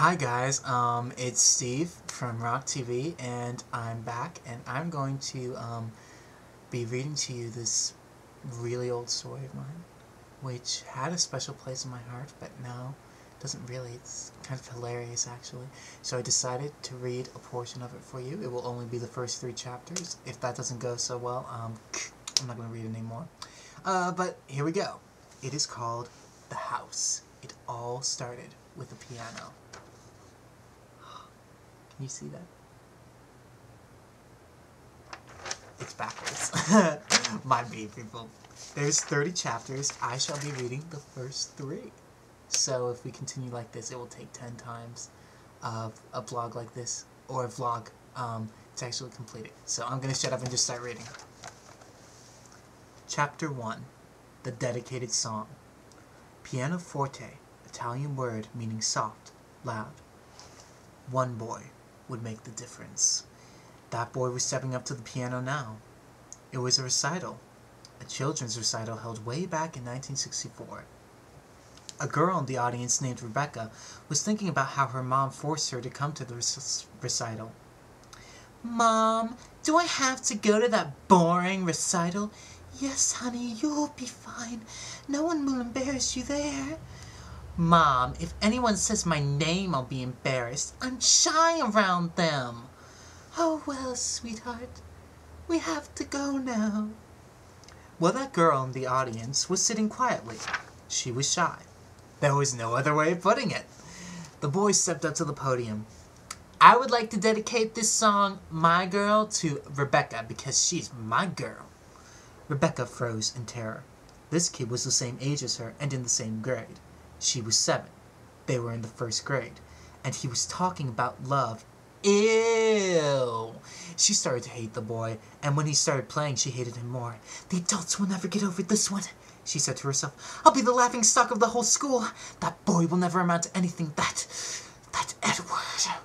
Hi guys, it's Steve from Rock TV, and I'm back, and I'm going to be reading to you this really old story of mine, which had a special place in my heart, but now doesn't really. It's kind of hilarious, actually. So I decided to read a portion of it for you. It will only be the first 3 chapters. If that doesn't go so well, I'm not going to read anymore. But here we go. It is called The House. It all started with a piano. Can you see that? It's backwards. My bad, people. There's 30 chapters. I shall be reading the first 3. So if we continue like this, it will take 10 times of a vlog like this, or a vlog, to actually complete it. So I'm going to shut up and just start reading. Chapter 1. The Dedicated Song. Pianoforte, Italian word meaning soft, loud. One boy would make the difference. That boy was stepping up to the piano now. It was a recital, a children's recital held way back in 1964. A girl in the audience named Rebecca was thinking about how her mom forced her to come to the recital. "Mom, do I have to go to that boring recital?" "Yes, honey, you'll be fine. No one will embarrass you there." "Mom, if anyone says my name, I'll be embarrassed. I'm shy around them." "Oh, well, sweetheart, we have to go now." Well, that girl in the audience was sitting quietly. She was shy. There was no other way of putting it. The boy stepped up to the podium. "I would like to dedicate this song, My Girl, to Rebecca because she's my girl." Rebecca froze in terror. This kid was the same age as her and in the same grade. She was 7. They were in the 1st grade. And he was talking about love. Ew! She started to hate the boy, and when he started playing, she hated him more. "The adults will never get over this one," she said to herself. "I'll be the laughingstock of the whole school. That boy will never amount to anything. That Edward."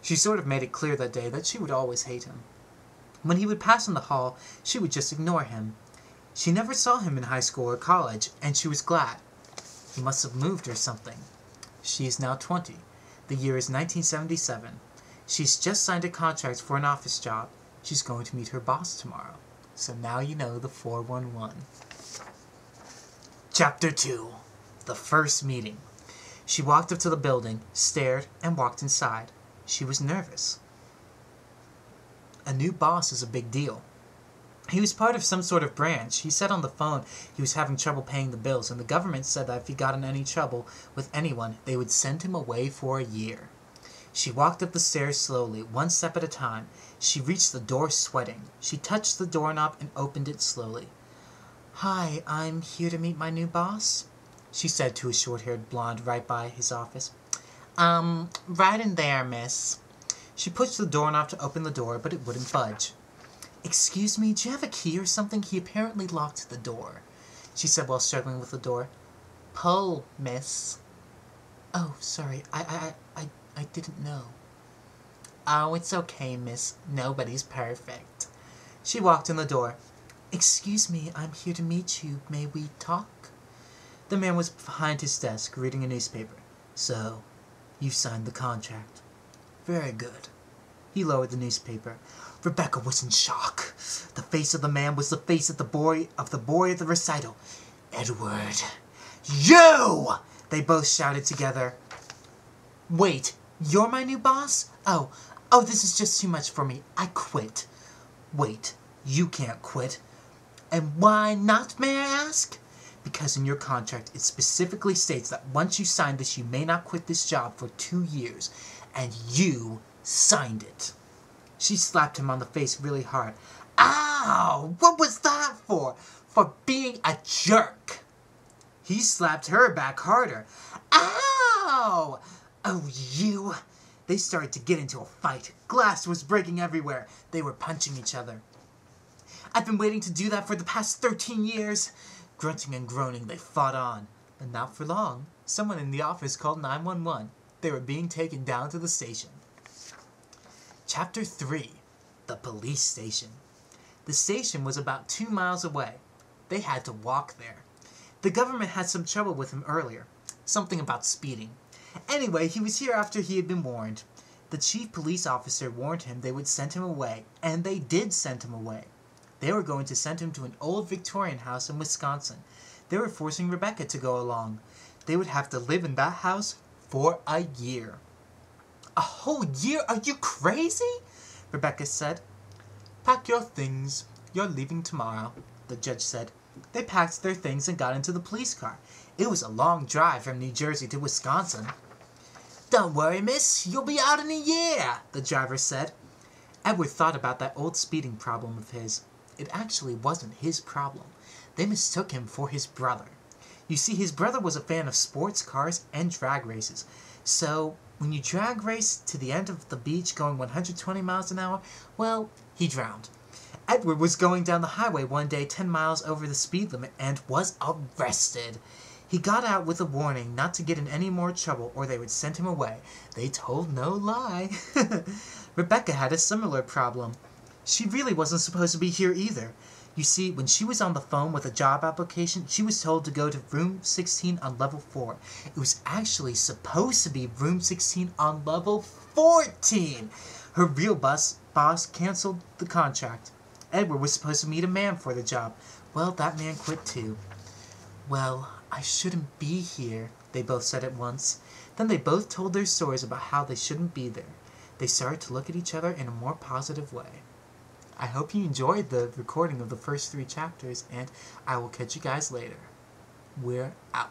She sort of made it clear that day that she would always hate him. When he would pass in the hall, she would just ignore him. She never saw him in high school or college, and she was glad. He must have moved or something. She is now 20. The year is 1977. She's just signed a contract for an office job. She's going to meet her boss tomorrow. So now you know the 411. Chapter 2. The First Meeting. She walked up to the building, stared, and walked inside. She was nervous. A new boss is a big deal. He was part of some sort of branch. He said on the phone he was having trouble paying the bills, and the government said that if he got in any trouble with anyone, they would send him away for a year. She walked up the stairs slowly, 1 step at a time. She reached the door sweating. She touched the doorknob and opened it slowly. "Hi, I'm here to meet my new boss," she said to a short-haired blonde right by his office. Right in there, miss." She pushed the doorknob to open the door, but it wouldn't budge. "Excuse me, do you have a key or something? He apparently locked the door," she said while struggling with the door. "Pull, miss." "Oh, sorry, I didn't know." "Oh, it's okay, miss. Nobody's perfect." She walked in the door. "Excuse me, I'm here to meet you. May we talk?" The man was behind his desk, reading a newspaper. "So, you signed the contract. Very good." He lowered the newspaper. Rebecca was in shock. The face of the man was the face of the boy at the recital. "Edward." "You!" they both shouted together. "Wait, you're my new boss? Oh, this is just too much for me. I quit." "Wait, you can't quit." "And why not, may I ask?" "Because in your contract it specifically states that once you sign this you may not quit this job for 2 years. And you signed it." She slapped him on the face really hard. "Ow! What was that for?" "For being a jerk." He slapped her back harder. "Ow! Oh, you!" They started to get into a fight. Glass was breaking everywhere. They were punching each other. "I've been waiting to do that for the past 13 years. Grunting and groaning, they fought on. But not for long. Someone in the office called 911. They were being taken down to the station. Chapter 3. The Police Station. The station was about 2 miles away. They had to walk there. The government had some trouble with him earlier. Something about speeding. Anyway, he was here after he had been warned. The chief police officer warned him they would send him away, and they did send him away. They were going to send him to an old Victorian house in Wisconsin. They were forcing Rebecca to go along. They would have to live in that house for a year. A whole year? Are you crazy? Rebecca said. Pack your things. You're leaving tomorrow, the judge said. They packed their things and got into the police car. It was a long drive from New Jersey to Wisconsin. Don't worry, miss. You'll be out in a year, the driver said. Edward thought about that old speeding problem of his. It actually wasn't his problem. They mistook him for his brother. You see, his brother was a fan of sports cars and drag races. So, when you drag race to the end of the beach going 120 miles an hour, well, he drowned. Edward was going down the highway one day 10 miles over the speed limit and was arrested. He got out with a warning not to get in any more trouble or they would send him away. They told no lie. Rebecca had a similar problem. She really wasn't supposed to be here either. You see, when she was on the phone with a job application, she was told to go to room 16 on level 4. It was actually supposed to be room 16 on level 14. Her real boss canceled the contract. Edward was supposed to meet a man for the job. Well, that man quit too. Well, I shouldn't be here, they both said at once. Then they both told their stories about how they shouldn't be there. They started to look at each other in a more positive way. I hope you enjoyed the recording of the first 3 chapters, and I will catch you guys later. We're out.